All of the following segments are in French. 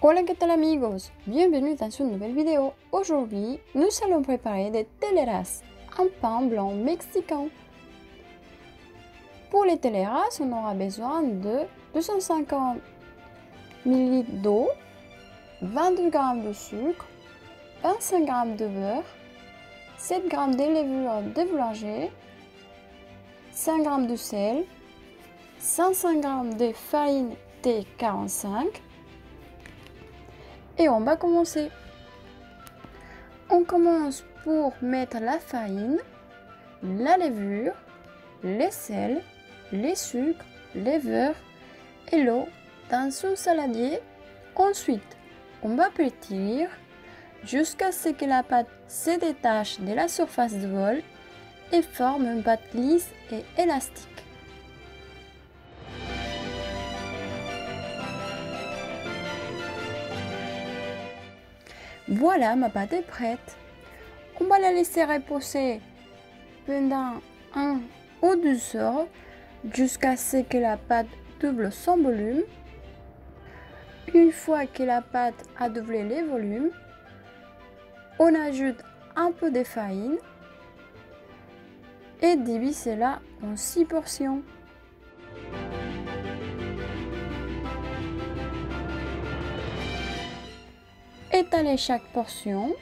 Hola, ¿qué tal amigos? Bienvenue dans une nouvelle vidéo. Aujourd'hui, nous allons préparer des teleras, un pain blanc mexicain. Pour les teleras, on aura besoin de 250 ml d'eau, 22 g de sucre, 25 g de beurre, 7 g de levure déboulangée, 5 g de sel, 105 g de farine T45. Et on va commencer. On commence pour mettre la farine, la levure, les sels, les sucres, les beurres et l'eau dans un saladier. Ensuite, on va pétrir jusqu'à ce que la pâte se détache de la surface du bol et forme une pâte lisse et élastique. Voilà, ma pâte est prête. On va la laisser reposer pendant 1 ou 2 heures jusqu'à ce que la pâte double son volume. Une fois que la pâte a doublé le volume, on ajoute un peu de farine et divise cela en 6 portions. Étaler chaque portion,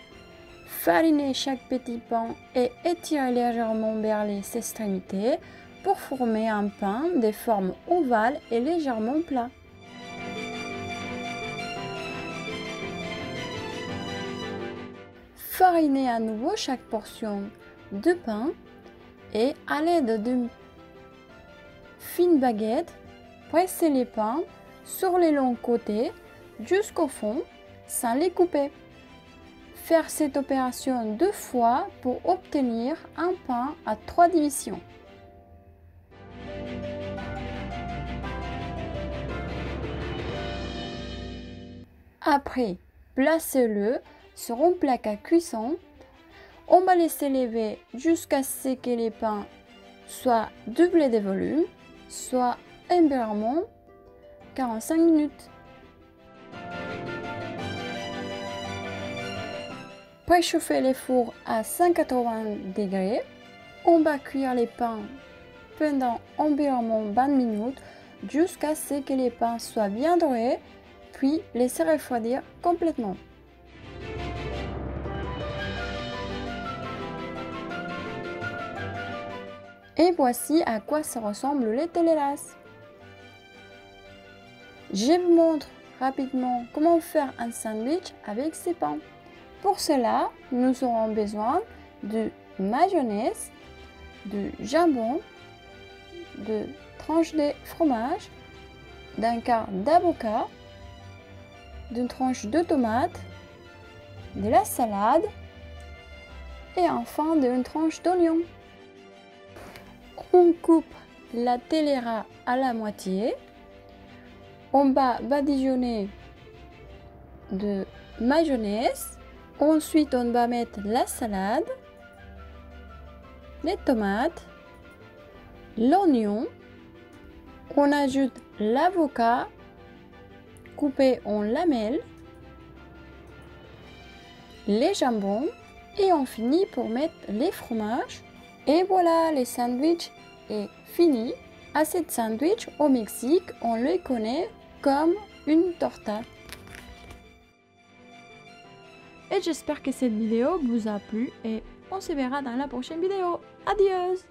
fariner chaque petit pain et étirer légèrement vers les extrémités pour former un pain de forme ovale et légèrement plat. Fariner à nouveau chaque portion de pain et à l'aide d'une fine baguette, presser les pains sur les longs côtés jusqu'au fond sans les couper. Faire cette opération 2 fois pour obtenir un pain à 3 divisions. Après, placez-le sur un plaque à cuisson. On va laisser lever jusqu'à ce que les pains soient doublés de volume, soit environ 45 minutes. Préchauffer les fours à 180 degrés. On va cuire les pains pendant environ 20 minutes jusqu'à ce que les pains soient bien dorés, puis laisser refroidir complètement. Et voici à quoi ça ressemble les teleras. Je vous montre rapidement comment faire un sandwich avec ces pains. Pour cela, nous aurons besoin de mayonnaise, de jambon, de tranches de fromage, d'un quart d'avocat, d'une tranche de tomate, de la salade et enfin d'une tranche d'oignon. On coupe la telera à la moitié. On va badigeonner de mayonnaise. Ensuite, on va mettre la salade, les tomates, l'oignon. On ajoute l'avocat coupé en lamelles, les jambons et on finit pour mettre les fromages. Et voilà, le sandwich est fini. À ce sandwich au Mexique, on le connaît comme une torta. Et j'espère que cette vidéo vous a plu et on se verra dans la prochaine vidéo. Adios!